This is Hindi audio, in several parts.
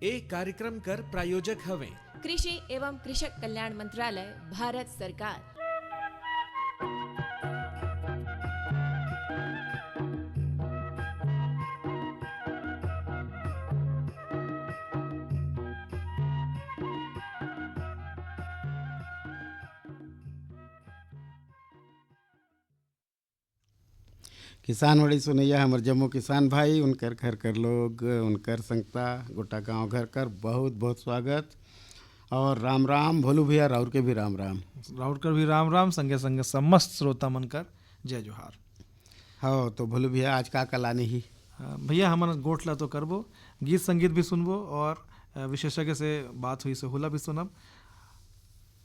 एक कार्यक्रम कर प्रायोजक हवे कृषि एवं कृषक कल्याण मंत्रालय, भारत सरकार। किसान वाड़ी सुनैया हमर जम्मू किसान भाई, उनकर घर कर लोग, उनकर संगता गोटा गांव घर कर बहुत बहुत स्वागत और राम राम। भोलू भैया राउर के भी राम राम। राउर कर भी राम राम, संगे संगे समस्त श्रोता मन कर जय जोहार। हाँ तो भोलू भैया आज का कलानी ही भैया हमन गोठला तो करबो, गीत संगीत भी सुनबो और विशेषज्ञ से बात हुई से होला भी सुनब।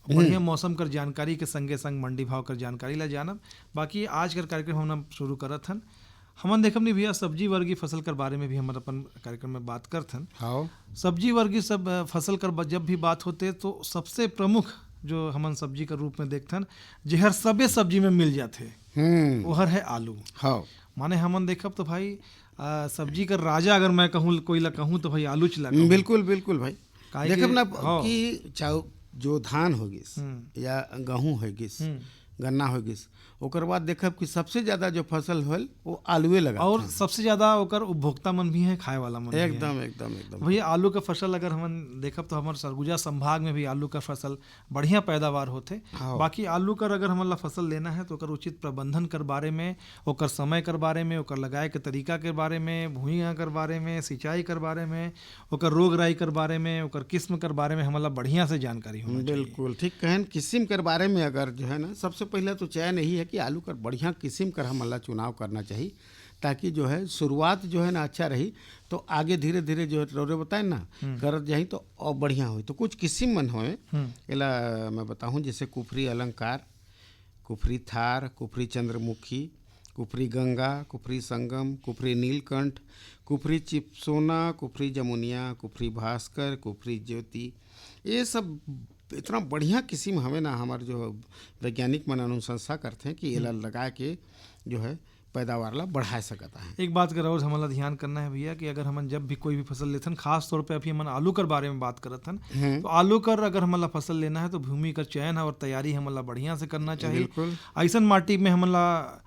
बढ़िया मौसम कर जानकारी के संगे संग मंडी भाव कर जानकारी ला जानब। बाकी आज कर कार्यक्रम हम शुरू करत हन। हमन देखब नहीं भैया सब्जी वर्गीय फसल कर बारे में भी हम अपन कार्यक्रम में बात करत हन। हाँ सब्जी वर्गीय सब फसल कर जब भी बात होते तो सबसे प्रमुख जो हमन सब्जी के रूप में देखथन, जेहर सबे सब्जी में मिल जाते वहर है आलू। हाँ माने हमन देखब तो भाई सब्जी का राजा अगर मैं कहूँ कोई ला कहूँ तो भाई आलू चला। बिल्कुल बिल्कुल भाई। काहे देखब कि- ना हाँ। कि चाहो जो धान हो गिस या गेहूँ हो गिस, गन्ना हो गिस, ओकर बाद देखब कि सबसे ज्यादा जो फसल होल वो आलूए लगा और सबसे ज्यादा ओकर उपभोक्ता मन भी है, खाए वाला मन भी है। एकदम एकदम एकदम भैया आलू का फसल अगर हमन देखब तो हमारे सरगुजा संभाग में भी आलू का फसल बढ़िया पैदावार होते। हाँ। बाकी आलू कर अगर हमन ला फसल लेना है तो ओकर उचित प्रबंधन कर बारे में, ओकर समय कर बारे में, ओकर लगाए के तरीका के बारे में, भूइयाँ कर बारे में, सिंचाई कर बारे में, ओकर रोग राई कर बारे में, ओकर किस्म कर बारे में हमन ला बढ़िया से जानकारी होना चाहिए। बिल्कुल ठीक कहन। किस्म के बारे में अगर जो है ना, सबसे पहले तो चयन यही है कि आलू का बढ़िया किस्म का हमला चुनाव करना चाहिए, ताकि जो है शुरुआत जो है ना अच्छा रही, तो आगे धीरे धीरे जो रौरे बताए ना करत जाही तो और बढ़िया हो। तो कुछ किस्म मन होए एला मैं बताऊं, जैसे कुफरी अलंकार, कुफरी थार, कुफरी चंद्रमुखी, कुफरी गंगा, कुफरी संगम, कुफरी नीलकंठ, कुफरी चिपसोना, कुफरी जमुनिया, कुफरी भास्कर, कुफरी ज्योति, ये सब इतना बढ़िया किस्म हमें ना हमारे जो वैज्ञानिक मन अनुशंसा करते हैं कि एला लगा के जो है पैदावार ला बढ़ा सकता है। एक बात का और हमारा ध्यान करना है भैया कि अगर हम जब भी कोई भी फसल लेथन, खास तौर पे अभी हम आलू कर बारे में बात करत हन, तो आलू कर अगर हमारा फसल लेना है तो भूमि का चयन और तैयारी हमारा बढ़िया से करना चाहिए। बिल्कुल। ऐसन माटी में हमारा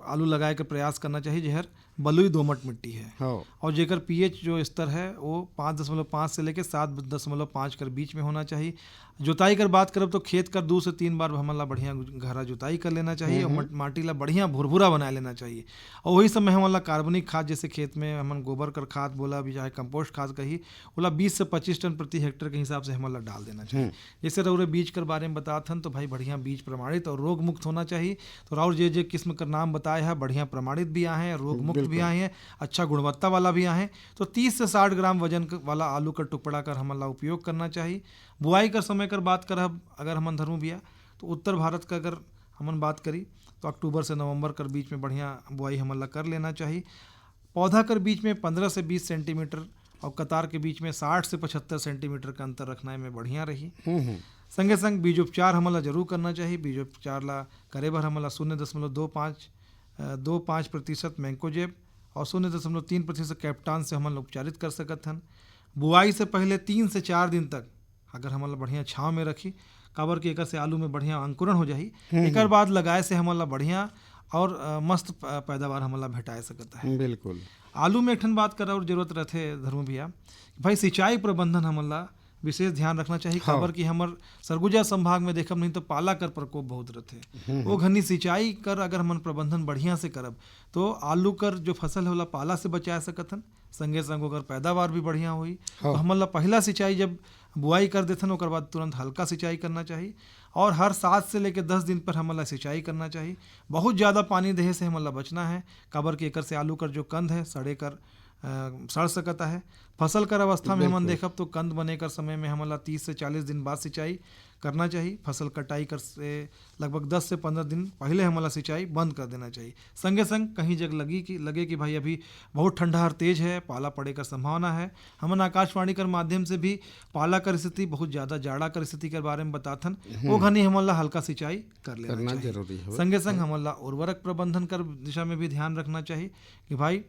आलू लगाए के प्रयास करना चाहिए जेहर बलुई दोमट मिट्टी है हाँ। और जेकर पीएच जो स्तर है वो 5.5 से लेकर 7.5 कर बीच में होना चाहिए। जुताई कर बात करब तो खेत कर 2 से 3 बार हमला बढ़िया गहरा जुताई कर लेना चाहिए और माटी ला बढ़िया भुरभुरा बना लेना चाहिए। और वही समय हमला कार्बनिक खाद, जैसे खेत में हमन गोबर कर खाद बोला भी चाहे कंपोस्ट खाद कही, बोला 20 से 25 टन प्रति हेक्टेयर के हिसाब से हमला डाल देना चाहिए। जैसे रौरे बीज कर बारे में बतात हन तो भाई बढ़िया बीज प्रमाणित और रोग मुक्त होना चाहिए। तो राउर जे किस्म का नाम बताया है बढ़िया प्रमाणित भी आए हैं, रोग मुक्त भी आए हैं, अच्छा गुणवत्ता वाला भी आए हैं। तो 30 से 60 ग्राम वजन वाला आलू का टुकड़ा कर हमला उपयोग करना चाहिए। बुआई कर समय कर बात करब अगर हमन धर्म बिया तो उत्तर भारत का अगर हमन बात करी तो अक्टूबर से नवंबर कर बीच में बढ़िया बुआई हमला कर लेना चाहिए। पौधा कर बीच में 15 से 20 सेंटीमीटर और कतार के बीच में 60 से 75 सेंटीमीटर का अंतर रखना में बढ़िया रही। संगे संग बीजोपचार हमला जरूर करना चाहिए। बीजोपचार ला करे बर हमला 0.25% मैंकोजेब और 0.3% कैप्टान से हमन उपचारित कर सकत हन। बुआई से पहले 3 से 4 दिन तक अगर हमला बढ़िया छाँव में रखी, काबर कि एकर से आलू में बढ़िया अंकुरण हो जाही। एकर बाद लगाए से हमला बढ़िया और मस्त पैदावार हमला भेटाए सकता है। बिल्कुल। आलू में एक ठन बात करा और जरूरत रहते धर्म भैया, भाई सिंचाई प्रबंधन हमला विशेष ध्यान रखना चाहिए। खबर कि हमर सरगुजा संभाग में देखब नहीं तो पाला कर प्रकोप बहुत रहते। वो घनी सिंचाई कर अगर हमन प्रबंधन बढ़िया से करब तो आलू कर जो फसल है होला पाला से बचा सकत हन, संगे संग ओकर पैदावार भी बढ़िया हुई। तो हमन ला पहला सिंचाई जब बुआई कर देथन ओकर बाद तुरंत हल्का सिंचाई करना चाहिए और हर 7 से लेकर 10 दिन पर हमन ला सिंचाई करना चाहिए। बहुत ज़्यादा पानी देहे से हमन ला बचना है, काबर कि एकर से आलू कर जो कंद है सड़े कर सड़ सकता है। फसल कर अवस्था में हमन देखब तो कंद बने कर समय में हमला 30 से 40 दिन बाद सिंचाई करना चाहिए। फसल कटाई कर से लगभग 10 से 15 दिन पहले हमला सिंचाई बंद कर देना चाहिए। संगे संग कहीं जग लगे कि भाई अभी बहुत ठंडा और तेज है, पाला पड़े का संभावना है, हमन आकाशवाणी कर माध्यम से भी पाला कर स्थिति, बहुत ज़्यादा जाड़ा कर स्थिति के बारे में बताथन, वो घनी हमला हल्का सिंचाई कर लेना चाहिए। संगे संग हमला उर्वरक प्रबंधन कर दिशा में भी ध्यान रखना चाहिए कि भाई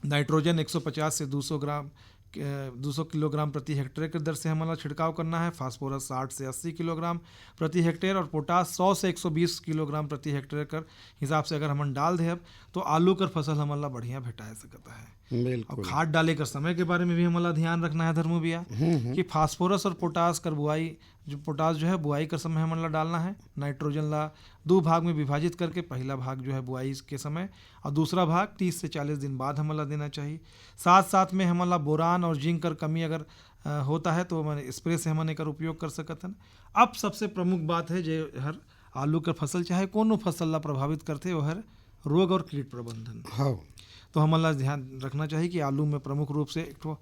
नाइट्रोजन 150 से 200 ग्राम 200 किलोग्राम प्रति हेक्टेयर की दर से हमारा छिड़काव करना है। फास्फोरस 60 से 80 किलोग्राम प्रति हेक्टेयर और पोटास 100 से 120 किलोग्राम प्रति हेक्टेयर कर हिसाब से अगर हम डाल दें तो आलू कर फसल हमारा बढ़िया भेटा सकता है। और बिल्कुल। खाद डाले कर समय के बारे में भी हमारा ध्यान रखना है धर्मू भैया कि फास्फोरस और पोटास कर बुआई जो पोटास जो है बुआई कर समय हमारा डालना है। नाइट्रोजन ला 2 भाग में विभाजित करके पहला भाग जो है बुआई के समय और दूसरा भाग 30 से 40 दिन बाद हमारा देना चाहिए। साथ साथ में हमारा बोरान और जिंक कर कमी अगर होता है तो मैंने स्प्रे से हमने कर उपयोग कर सकते हैं। अब सबसे प्रमुख बात है जो हर आलू का फसल चाहे कोनो फसल ला प्रभावित करते वो हर रोग और कीट प्रबंधन। हाँ, तो हमारा ध्यान रखना चाहिए कि आलू में प्रमुख रूप से एक तो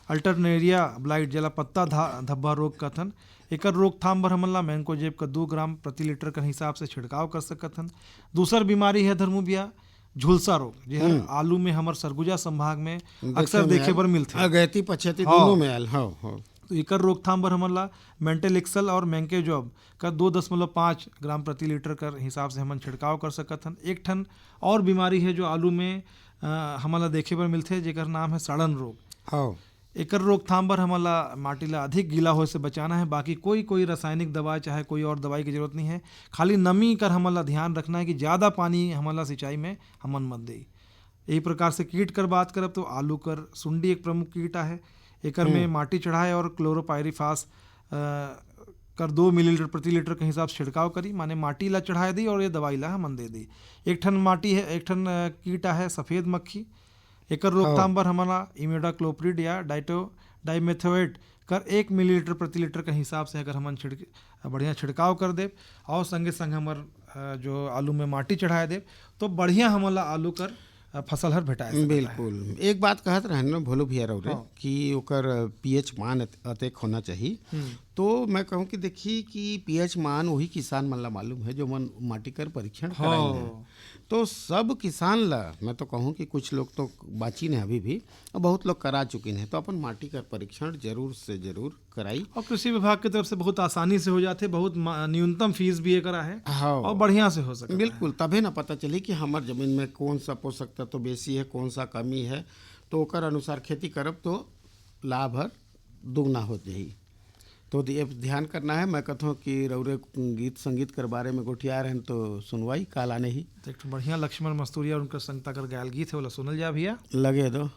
अल्टरनेरिया ब्लाइट जला पत्ता धब्बा रोग कथन एकर रोकथाम बर हमला मैंकोजेब का 2 ग्राम प्रति लीटर के हिसाब से छिड़काव कर सकत हन। दूसर बीमारी है धर्मू भैया झुलसा रोग जे हर आलू में हमर सरगुजा संभाग में अक्सर देखे बर मिलथे। अगैती पछेती हाँ। दोनों में आयल। हाँ हाँ। तो एकर रोकथाम बर हमला मेंटेल एक्सल और मैंकेजॉब का 2.5 ग्राम प्रति लीटर कर हिसाब से हमन छिड़काव कर सकत हन। एक ठन और बीमारी है जो आलू में हमला देखे बर मिलथे जेकर नाम है सड़न रोग। हाँ, एकर रोकथाम बर हमला माटी ला अधिक गीला होए से बचाना है। बाकी कोई रासायनिक दवाई चाहे कोई और दवाई की जरूरत नहीं है। खाली नमी कर हमला ध्यान रखना है कि ज़्यादा पानी हमला सिंचाई में हमन मत दे। यही प्रकार से कीट कर बात करब तो आलू कर सुंडी एक प्रमुख कीट है। एकर में माटी चढ़ाए और क्लोरोपायरीफास कर 2 मिलीलीटर प्रति लीटर के हिसाब से छिड़काव करी माने माटी ला चढ़ाए दी और ये दवाई ला हमन दे दी। एक ठन माटी है एक ठन कीटा है सफ़ेद मक्खी। एकर रोकथाम बर हमारा इमिडाक्लोप्रिड या डाइमेथोएट कर 1 मिलीलीटर प्रति लीटर के हिसाब से अगर हमन बढ़िया छिड़काव कर दे और संगे संग हमर जो आलू में माटी चढ़ाए दे तो बढ़िया हमला आलू कर फसल हर भेटाए। बिल्कुल। एक बात कहत रहन न भोलू भैया रौरे कि ओकर पीएच मान अतेक होना चाहिए। तो मैं कहूँ कि देखी कि पीएच मान वही किसान मन ला मालूम है जो मन माटी कर परीक्षण कराई है। तो सब किसान ला मैं तो कहूँ कि कुछ लोग तो बाची ने अभी भी और बहुत लोग करा चुके हैं। तो अपन माटी का परीक्षण जरूर से जरूर कराई और कृषि विभाग की तरफ से बहुत आसानी से हो जाते बहुत न्यूनतम फीस भी करा है। हाँ, और बढ़िया से हो सके। बिल्कुल। तभी ना पता चली कि हमार जमीन में कौन सा पोषक तत्व तो बेसी है कौन सा कमी है तो ओकर अनुसार खेती करब तो लाभ हर दुगना हो जाही। तो ये ध्यान करना है। मैं कहता हूँ कि रौरे गीत संगीत कर बारे में गोठिया रहन तो सुनवाई काल आने ही तो एक बढ़िया लक्ष्मण मस्तूरिया और उनका संगता कर गायल गीत है वाला सुनल जा भैया लगे दो।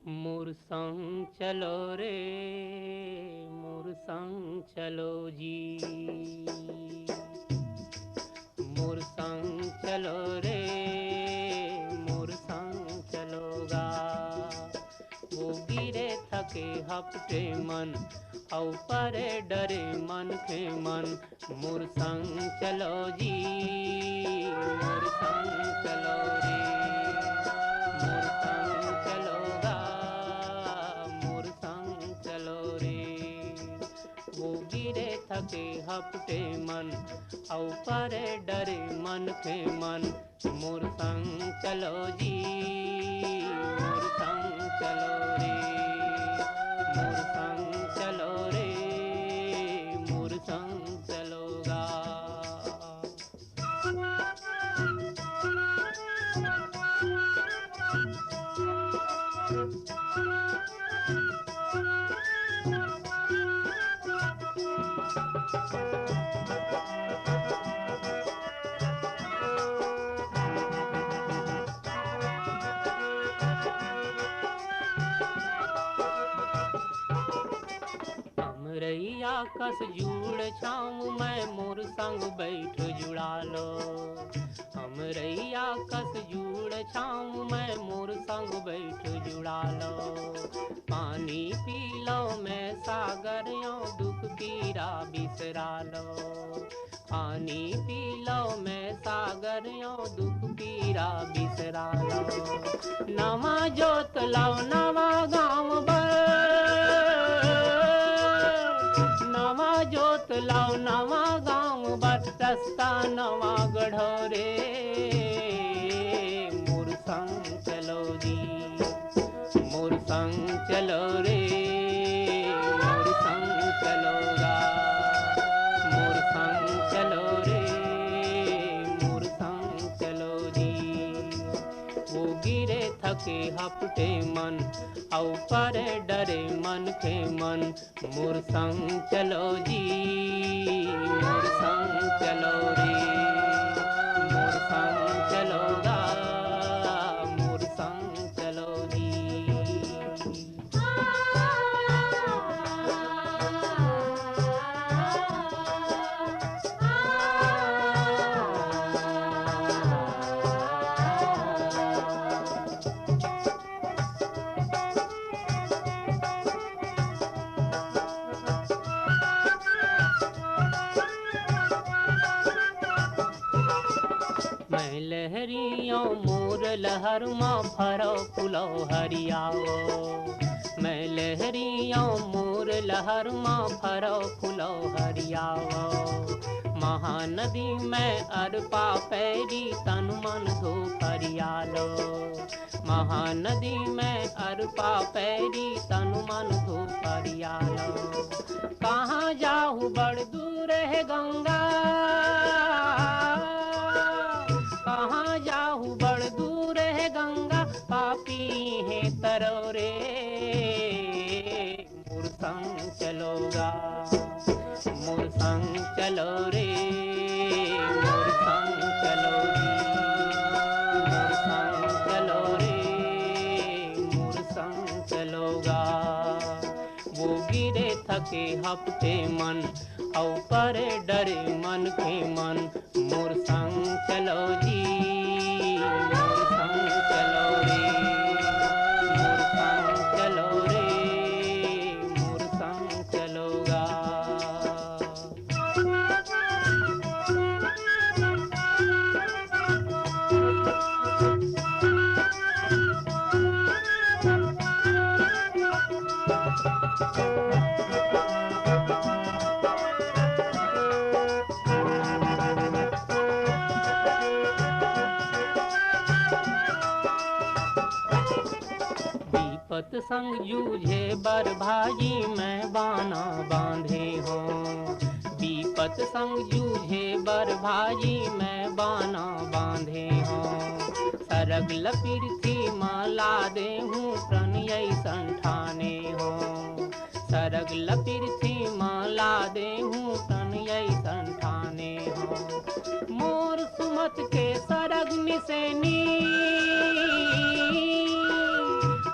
मोर संग चलो रे मोर संग चलो जी मोर संग चलो रे मोर संग चलोगा वो गिरे थके हपटे मन औ परे डरे मन के मन मोर संग चलो जी मोर संग चलो रे मोर संग चलोगा मोर संग चलो रे वो गिरे थके हपटे मन औ परे डरे मन के मन मोर संग चलो जी मोर संग चलो रे मोर संग चलो रे मोर संग चलोगा हमरैया कस जुड़ छाऊं मैं मोर संग बैठ जुड़ा लो। हमरैया कस जुड़ छाऊं मैं मोर संग बैठ जुड़ा लो। पानी पी लो मैं सागर यो दुख पीरा बिसरा लो। पानी पी लो मैं सागर यो दुख पीरा बिसरा लो। नवा जोत लाओ नवा गाँव नवा जोत लाओ नवा गाँव बर रास्ता नवा गढ़ो रे। मोर संग चलो जी मोर संग चलो रे। मोर संग चलोगा मोर संग चलो रे। मोर संग चलो जी। वो गिरे थके हपटे मन औ पर डरे मन के मन। मोर संग चलो जी मोर संग चलो रे। मोर संग चलोगा मोर संग चलो जी। मैं लहरियों मोर लहर माँ फरो फुलो हरियाओ। मैं लहरियों मोर लहर माँ फरो फुलो हरियाओ। महानदी में अरपा पैरी तन मन धो हरियालो। महानदी में अरपा पैरी तन मन धो हरियालो। कहाँ जाहू बड़ दूर है गंगा। कहाँ जाहू बड़ दूर है गंगा। पापी है तरोरे। मोर संग चलोगा मोर संग चलो रे। मोर संग चलो रे। मोर संग चलो रे। मोर संग चलोगा। वो गिरे थके हपटे मन औ पर डरे मन के मन। मोर संग चलो जी मोर संग चलो रे। मोर संग चलो रे। मोर संग चलोगा। विपत संग जूझे बर भाजी मैं बाना बांधे हो। विपत संग जूझे बर भाजी मैं बाना बांधे हो। सरग लपीरथी माला दे हूँ प्रणय संठाने हो। सरग लपीरथी माला दे हूँ प्रणय संठाने हो। मोर सुमत के सरग निसेनी।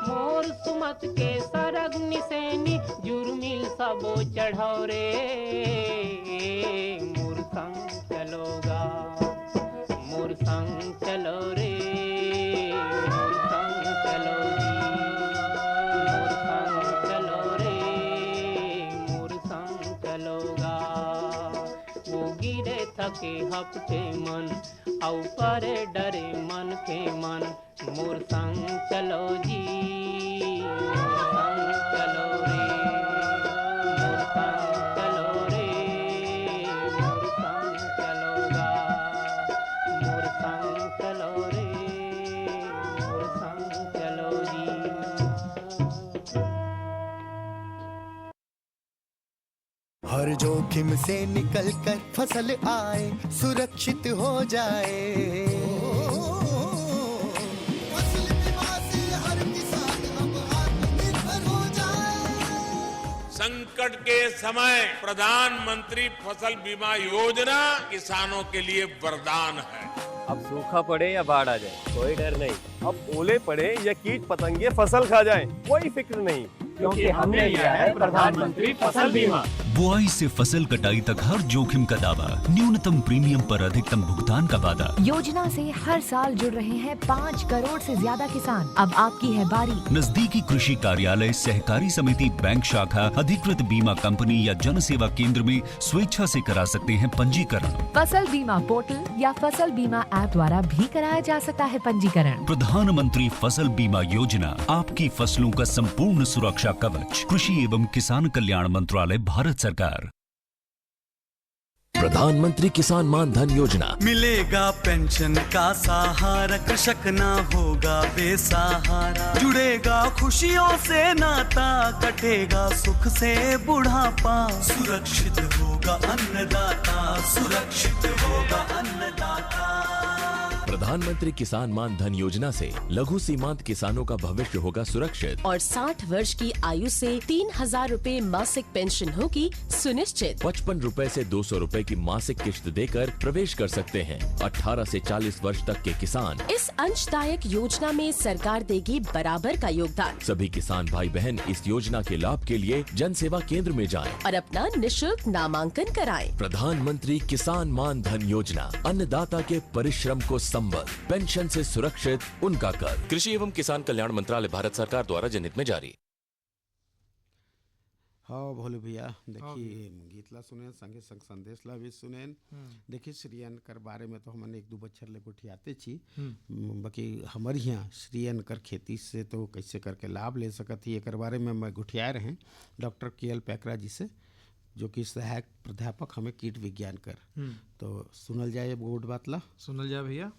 मोर सुमत के सरग निसेनी जुर्मिल सबो चढ़ो रे। मोर संग चलोगा मोर संग चलो रे। मोर संग चलो जी मोर संग चलो रे। मोर संग चलोगा। वो गिरे थके हपटे मन औ पर डरे मन के मन। मोर संग चलो जी मोर संग चलो रे। मोर संग चलो रे। मोर संग चलोगा। मोर संग चलो रे। मोर संग चलो जी। हर जोखिम से निकल कर फसल आए सुरक्षित हो जाए। फसल बीमा से हर किसान अब आत्मनिर्भर हो जाए। संकट के समय प्रधानमंत्री फसल बीमा योजना किसानों के लिए वरदान है। अब सूखा पड़े या बाढ़ आ जाए कोई डर नहीं। अब ओले पड़े या कीट पतंगे फसल खा जाए कोई फिक्र नहीं। क्योंकि हमने लिया है प्रधानमंत्री फसल बीमा। बुआई से फसल कटाई तक हर जोखिम का दावा, न्यूनतम प्रीमियम पर अधिकतम भुगतान का वादा। योजना से हर साल जुड़ रहे हैं 5 करोड़ से ज्यादा किसान। अब आपकी है बारी। नजदीकी कृषि कार्यालय, सहकारी समिति, बैंक शाखा, अधिकृत बीमा कंपनी या जन सेवा केंद्र में स्वेच्छा से करा सकते हैं पंजीकरण। फसल बीमा पोर्टल या फसल बीमा ऐप द्वारा भी कराया जा सकता है पंजीकरण। प्रधानमंत्री फसल बीमा योजना, आपकी फसलों का संपूर्ण सुरक्षा कवच। कृषि एवं किसान कल्याण मंत्रालय, भारत सरकार। प्रधानमंत्री किसान मान धन योजना। मिलेगा पेंशन का सहारा, कृषक ना होगा बेसहारा। जुड़ेगा खुशियों से नाता, कटेगा सुख से बुढ़ापा। सुरक्षित होगा अन्नदाता, सुरक्षित होगा अन्नदाता। प्रधानमंत्री किसान मान धन योजना से लघु सीमांत किसानों का भविष्य होगा सुरक्षित और 60 वर्ष की आयु से 3,000 रूपए मासिक पेंशन होगी सुनिश्चित। 55 रूपए से 200 रूपए की मासिक किश्त देकर प्रवेश कर सकते हैं। 18 से 40 वर्ष तक के किसान इस अंशदायक योजना में सरकार देगी बराबर का योगदान। सभी किसान भाई बहन इस योजना के लाभ के लिए जन सेवा केंद्र में जाएं और अपना निशुल्क नामांकन कराएं। प्रधानमंत्री किसान मान धन योजना, अन्नदाता के परिश्रम को संबल, पेंशन से सुरक्षित उनका कर। कृषि एवं किसान कल्याण मंत्रालय, भारत सरकार द्वारा जनहित में जारी। हाँ भोले भैया, देखिए गीतला सुने संगे संग संदेशला भी सुने। देखिए श्रीयन कर बारे में तो हमने 1-2 बच्चर ले गोठियाते छी, बाकी हमारे यहाँ श्रीयन कर खेती से तो कैसे करके लाभ ले सकत ही, एक बारे में मैं गुठियाए रहे डॉक्टर KL पैकरा जी से, जो कि सहायक प्राध्यापक हमें कीट विज्ञान कर। तो सुनल जाए बोर्ड बातला, सुनल जाए भैया।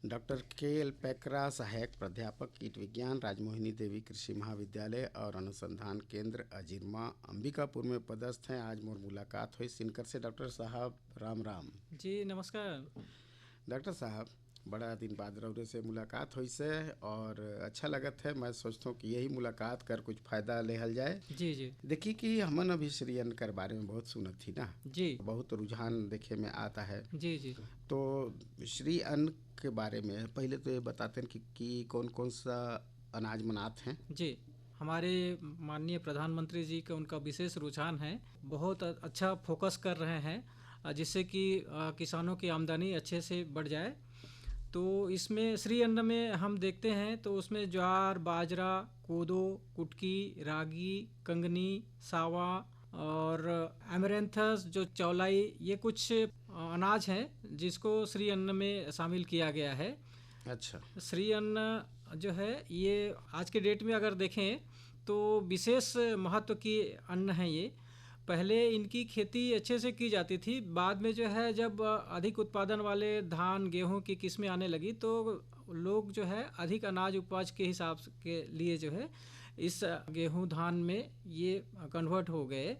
डॉक्टर KL पैकरा, सहायक प्राध्यापक कीट विज्ञान, राजमोहिनी देवी कृषि महाविद्यालय और अनुसंधान केंद्र अजीरमा, अंबिकापुर में पदस्थ हैं। आज मोर मुलाकात हुई सिनकर से। डॉक्टर साहब राम राम जी, नमस्कार। डॉक्टर साहब, बड़ा दिन बाद रौरे से मुलाकात हुई से और अच्छा लगत है। मैं सोचता हूँ कि यही मुलाकात कर कुछ फ़ायदा लेहल जाए। जी जी। देखिए कि हमन अभी श्रीयन कर बारे में बहुत सुनत थी ना जी, बहुत रुझान देखे में आता है। जी जी। तो श्री अन्न के बारे में पहले तो ये बताते हैं कि कौन कौन सा अनाज मनाते हैं। जी, हमारे माननीय प्रधानमंत्री जी का उनका विशेष रुझान है, बहुत अच्छा फोकस कर रहे हैं जिससे कि किसानों की आमदनी अच्छे से बढ़ जाए। तो इसमें श्री अन्न में हम देखते हैं तो उसमें ज्वार, बाजरा, कोदो, कुटकी, रागी, कंगनी, सावा और एमरेंथस जो चौलाई, ये कुछ अनाज हैं जिसको श्री अन्न में शामिल किया गया है। अच्छा। श्री अन्न जो है ये आज के डेट में अगर देखें तो विशेष महत्व की अन्न है ये। पहले इनकी खेती अच्छे से की जाती थी, बाद में जो है जब अधिक उत्पादन वाले धान गेहूं की किस्में आने लगी तो लोग जो है अधिक अनाज उपज के हिसाब के लिए जो है इस गेहूं धान में ये कन्वर्ट हो गए।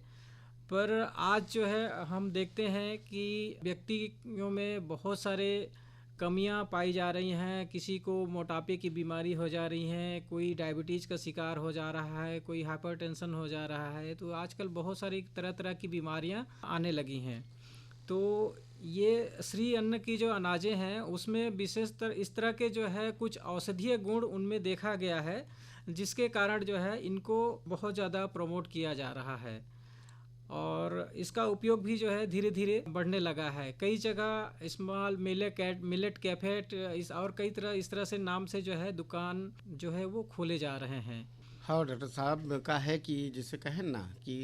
पर आज जो है हम देखते हैं कि व्यक्तियों में बहुत सारे कमियां पाई जा रही हैं। किसी को मोटापे की बीमारी हो जा रही है, कोई डायबिटीज़ का शिकार हो जा रहा है, कोई हाइपरटेंशन हो जा रहा है। तो आजकल बहुत सारी तरह तरह की बीमारियां आने लगी हैं। तो ये श्री अन्न की जो अनाजें हैं उसमें विशेषतर इस तरह के जो है कुछ औषधीय गुण उनमें देखा गया है, जिसके कारण जो है इनको बहुत ज़्यादा प्रमोट किया जा रहा है और इसका उपयोग भी जो है धीरे धीरे बढ़ने लगा है। कई जगह स्मॉल मिलेट कैफेट और कई तरह इस तरह से नाम से जो है दुकान जो है वो खोले जा रहे हैं। हाँ डॉक्टर साहब का है कि जिसे कहें ना कि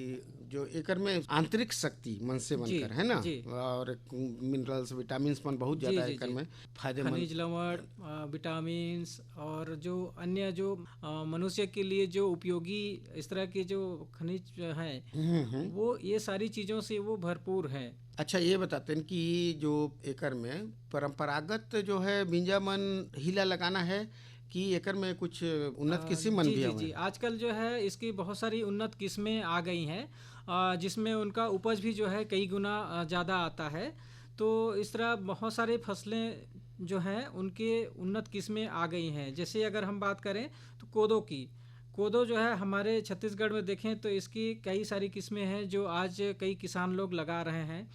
जो एकर में आंतरिक शक्ति मन से बनकर है ना, और मिनरल्स विटामिन बहुत ज़्यादा एकर में फायदेमंद, खनिज लवण, विटामिन और जो अन्य जो मनुष्य के लिए जो उपयोगी इस तरह के जो खनिज हैं वो ये सारी चीज़ों से वो भरपूर है। अच्छा, ये बताते हैं कि जो एकर में परंपरागत जो है बिंजामन हिला लगाना है कि एकर में कुछ उन्नत किस्म मन जी भी जी हवे? जी आजकल जो है इसकी बहुत सारी उन्नत किस्में आ गई हैं, जिसमें उनका उपज भी जो है कई गुना ज़्यादा आता है। तो इस तरह बहुत सारे फसलें जो हैं उनके उन्नत किस्में आ गई हैं। जैसे अगर हम बात करें तो कोदो जो है हमारे छत्तीसगढ़ में देखें तो इसकी कई सारी किस्में हैं जो आज कई किसान लोग लगा रहे हैं।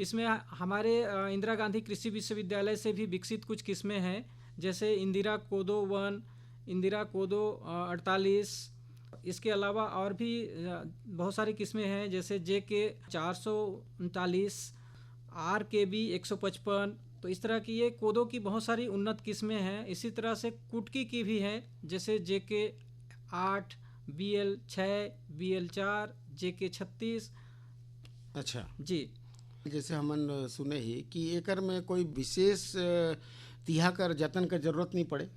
इसमें हमारे इंदिरा गांधी कृषि विश्वविद्यालय से भी विकसित कुछ किस्में हैं, जैसे इंदिरा कोदो 1, इंदिरा कोदो 48। इसके अलावा और भी बहुत सारी किस्में हैं, जैसे JK 439, RKB 155। तो इस तरह की ये कोदो की बहुत सारी उन्नत किस्में हैं। इसी तरह से कुटकी की भी हैं, जैसे JK 8, BL 6, BL 4, JK 36। अच्छा जी, जैसे हमन सुने ही कि एकर में कोई विशेष तिहा कर जतन का जरूरत नहीं पड़े?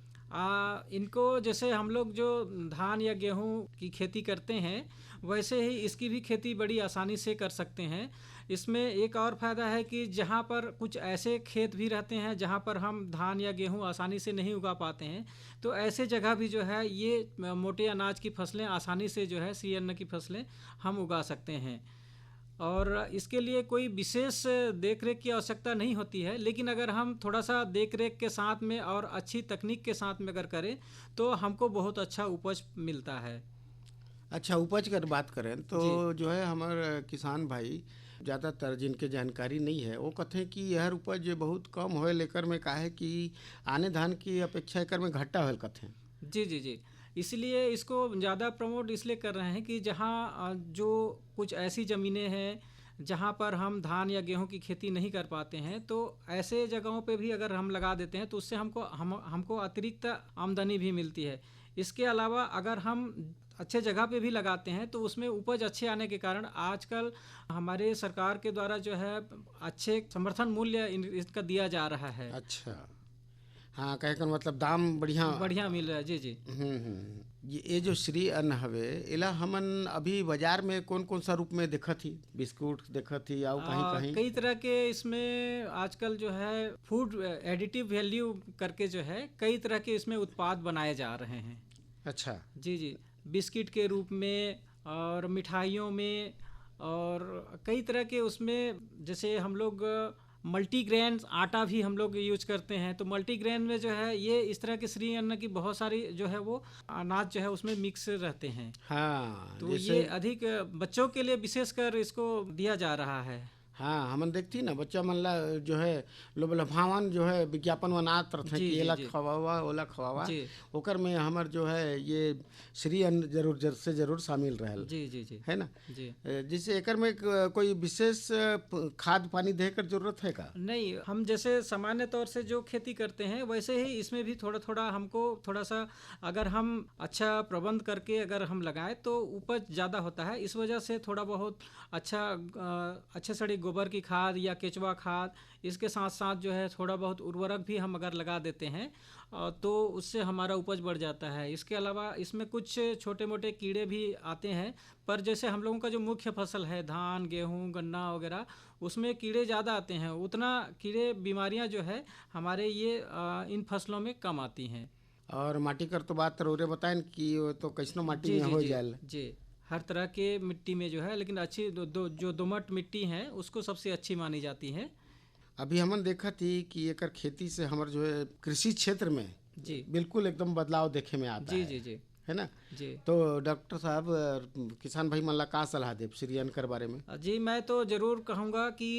इनको जैसे हम लोग जो धान या गेहूं की खेती करते हैं वैसे ही इसकी भी खेती बड़ी आसानी से कर सकते हैं। इसमें एक और फ़ायदा है कि जहाँ पर कुछ ऐसे खेत भी रहते हैं जहाँ पर हम धान या गेहूं आसानी से नहीं उगा पाते हैं, तो ऐसे जगह भी जो है ये मोटे अनाज की फसलें आसानी से जो है श्री अन्न की फसलें हम उगा सकते हैं। और इसके लिए कोई विशेष देख रेख की आवश्यकता नहीं होती है, लेकिन अगर हम थोड़ा सा देख रेख के साथ में और अच्छी तकनीक के साथ में अगर करें तो हमको बहुत अच्छा उपज मिलता है। अच्छा, उपज कर बात करें तो जो है हमारे किसान भाई ज़्यादातर जिनके जानकारी नहीं है वो कहते हैं कि यह उपज बहुत कम होए, लेकर में काहे कि आने धान की अपेक्षा एकर में घाटा होल कहते हैं। जी जी जी, इसलिए इसको ज़्यादा प्रमोट इसलिए कर रहे हैं कि जहाँ जो कुछ ऐसी ज़मीनें हैं जहाँ पर हम धान या गेहूं की खेती नहीं कर पाते हैं, तो ऐसे जगहों पे भी अगर हम लगा देते हैं तो उससे हमको अतिरिक्त आमदनी भी मिलती है। इसके अलावा अगर हम अच्छे जगह पे भी लगाते हैं तो उसमें उपज अच्छे आने के कारण आजकल हमारे सरकार के द्वारा जो है अच्छे समर्थन मूल्य इसका दिया जा रहा है। अच्छा, हाँ, कहे का मतलब दाम बढ़िया मिल रहा है। जी जी। ये जो श्री अन्न हवे इला हमन अभी बाजार में कौन कौन सा रूप में देखत ही? बिस्कुट देखत ही या कहीं कहीं कई तरह के इसमें आजकल जो है फूड एडिटिव वैल्यू करके जो है कई तरह के इसमें उत्पाद बनाए जा रहे हैं। अच्छा, जी जी, बिस्किट के रूप में और मिठाइयों में और कई तरह के उसमें, जैसे हम लोग मल्टीग्रेन आटा भी हम लोग यूज करते हैं। तो मल्टीग्रेन में जो है ये इस तरह के श्री अन्न की बहुत सारी जो है वो अनाज जो है उसमें मिक्स रहते हैं। हाँ, तो ये अधिक बच्चों के लिए विशेषकर इसको दिया जा रहा है। हाँ, हमन देखती ना बच्चा मन ला जो है लोभलभावन जो है विज्ञापन बनात रहते कि एला खवावा ओला खवावा, ओकर में हमर जो है ये श्री अन्न जरूर शामिल रहल। जी जी जी, है ना जी। जिससे एकर में कोई विशेष खाद पानी देकर जरूरत है का? नहीं, हम जैसे सामान्य तौर से जो खेती करते हैं वैसे ही इसमें भी थोड़ा थोड़ा हमको थोड़ा सा अगर हम अच्छा प्रबंध करके अगर हम लगाएं तो उपज ज़्यादा होता है। इस वजह से थोड़ा बहुत अच्छे सड़ी गोबर की खाद या केचुआ खाद, इसके साथ साथ जो है थोड़ा बहुत उर्वरक भी हम अगर लगा देते हैं तो उससे हमारा उपज बढ़ जाता है। इसके अलावा इसमें कुछ छोटे मोटे कीड़े भी आते हैं, पर जैसे हम लोगों का जो मुख्य फसल है धान गेहूं गन्ना वगैरह, उसमें कीड़े ज़्यादा आते हैं, उतना कीड़े बीमारियां जो है हमारे ये इन फसलों में कम आती हैं। और माटी कर तो बात रोरे बताएं कि तो कैसनो माटी में हो जाए? जी, हर तरह के मिट्टी में जो है, लेकिन अच्छी जो दोमट मिट्टी है उसको सबसे अच्छी मानी जाती है। अभी हमन देखा थी कि एकर खेती से हमारे जो है कृषि क्षेत्र में जी बिल्कुल एकदम बदलाव देखे में आता है। जी जी, है ना जी। तो डॉक्टर साहब किसान भाई मन ला का सलाह दे श्री अन्न के बारे में? जी, मैं तो ज़रूर कहूँगा कि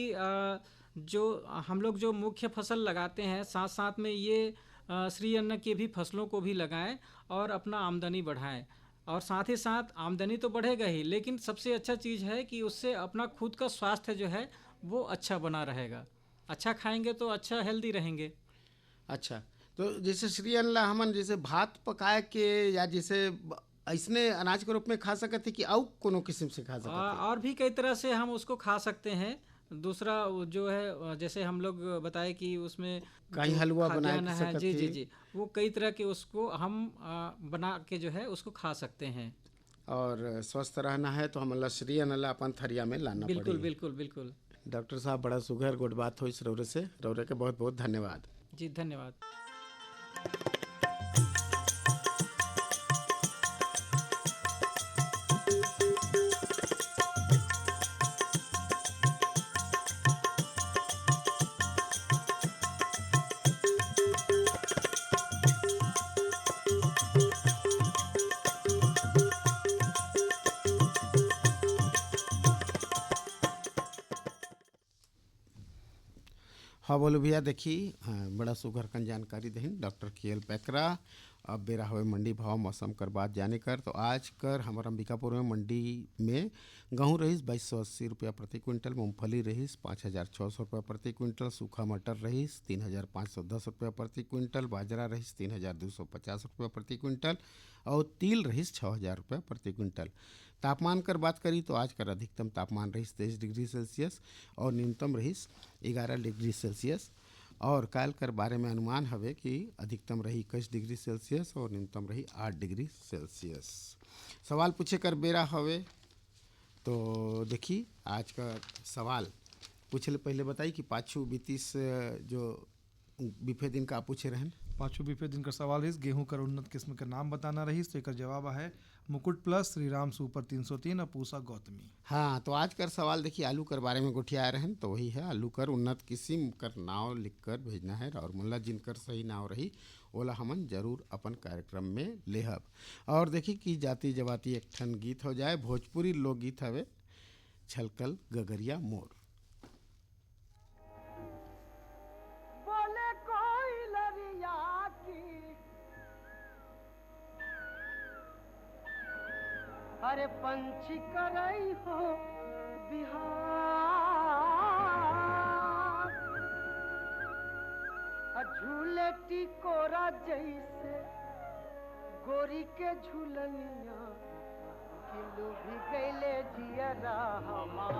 जो हम लोग जो मुख्य फसल लगाते हैं साथ साथ में ये श्री अन्न की भी फसलों को भी लगाएं और अपना आमदनी बढ़ाएं। और साथ ही साथ आमदनी तो बढ़ेगा ही, लेकिन सबसे अच्छा चीज़ है कि उससे अपना खुद का स्वास्थ्य जो है वो अच्छा बना रहेगा। अच्छा खाएंगे तो अच्छा हेल्दी रहेंगे। अच्छा, तो जैसे श्री अन्न ला हमन जैसे भात पकाए के या जैसे ऐसने अनाज के रूप में खा सकते कि और कोनो किस्म से खा सकते? और भी कई तरह से हम उसको खा सकते हैं। दूसरा जो है जैसे हम लोग बताए कि उसमें कहीं हलवा बनाए है। जी जी जी, वो कई तरह के उसको हम बना के जो है उसको खा सकते हैं। और स्वस्थ रहना है तो हम श्री अन्न ला अपन थरिया में लाना बिल्कुल पड़ेगा। बिल्कुल बिल्कुल। डॉक्टर साहब बड़ा सुघर गुड बात हो इस रौरे से, रौरे के बहुत बहुत धन्यवाद। जी धन्यवाद। हाँ बोलो भैया, देखी बड़ा सुघर कन जानकारी दहीन डॉक्टर KL पैकरा। अब बेरा हवे मंडी भाव मौसम कर बात जाने कर, तो आज कर हमारा अंबिकापुर में मंडी में गेहूँ रहीस 2280 रुपया प्रति क्विंटल, मूंगफली रहीस 5600 रुपया प्रति क्विंटल, सूखा मटर रहीस 3510 रुपया प्रति क्विंटल, बाजरा रहीस 3250 रुपया प्रति क्विंटल और तिल रहीस 6000 रुपया प्रति क्विंटल। तापमान कर बात करी तो आज कर अधिकतम तापमान रहीस 23 डिग्री सेल्सियस और न्यूनतम रहीस 11 डिग्री सेल्सियस। और काल कर बारे में अनुमान हवे कि अधिकतम रही 21 डिग्री सेल्सियस और न्यूनतम रही 8 डिग्री सेल्सियस। सवाल पूछे कर बेरा हवे, तो देखी आज का सवाल पूछले पहले बताई कि पाछू बीतीस जो बीफे दिन का पूछे रहन। पाँचों बीफे दिन का सवाल है, गेहूं कर उन्नत किस्म का नाम बताना रही। तो एक जवाब है मुकुट प्लस, श्रीराम सुपर 303 और पूसा गौतमी। हाँ, तो आज कर सवाल देखिए आलू कर बारे में गोठिया रहन, तो वही है आलू कर उन्नत किस्म कर नाव लिख कर भेजना है और मुल्ला जिनकर सही नाव रही ओला हमन जरूर अपन कार्यक्रम में लेहब। और देखी कि जाति जवाती एक ठन गीत हो जाए, भोजपुरी लोकगीत हवे छलकल गगरिया मोर। बोले कोई लरिया की अरे पंछी करई हो बिहार, झूले टिकोरा जैसे गोरी के झूलनिया किलो भी गैले जियरा हमार।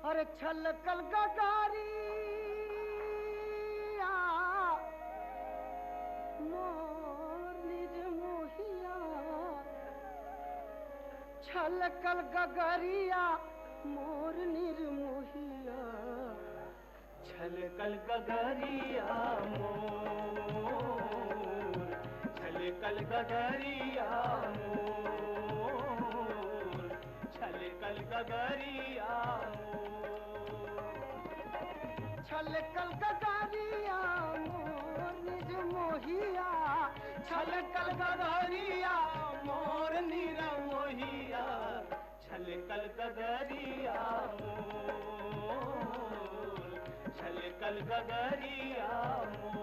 अरे छलकल गगारिया मोर निज मोहिया, छलकल गगरिया मोर निर्मोहिया, छलकल गगरिया मोर, छलकल गगरिया मोर, छलकल गगरिया छलकल गगरिया मोर निज मोहिया, छलकल गगरिया मोर निर मोहिया, छलकल गगरिया मोर, छलकल गगरिया मोर।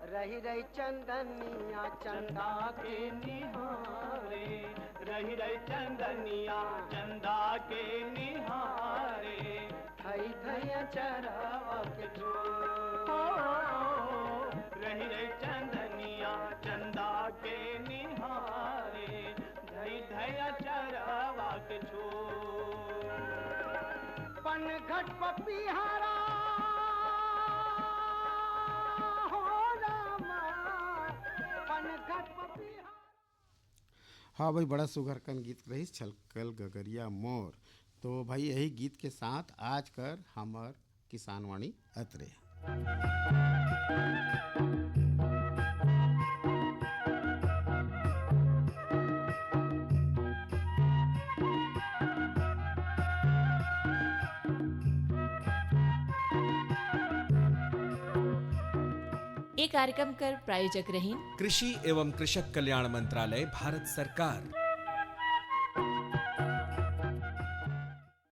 रही रही चंदनिया चंदा के निहारे, रही रही चंदनिया चंदा के निहारे, थई थई चरावा के रही रही चंदनिया चंदा के निहारे, धई धई चरावा के छो पन घट पपिहारा हाँ भाई, बड़ा सुघर कन गीत रही छलकल गगरिया मोर। तो भाई यही गीत के साथ आज कर हमर किसानवाणी अतरे। ये कार्यक्रम कर प्रायोजक रही कृषि एवं कृषक कल्याण मंत्रालय भारत सरकार।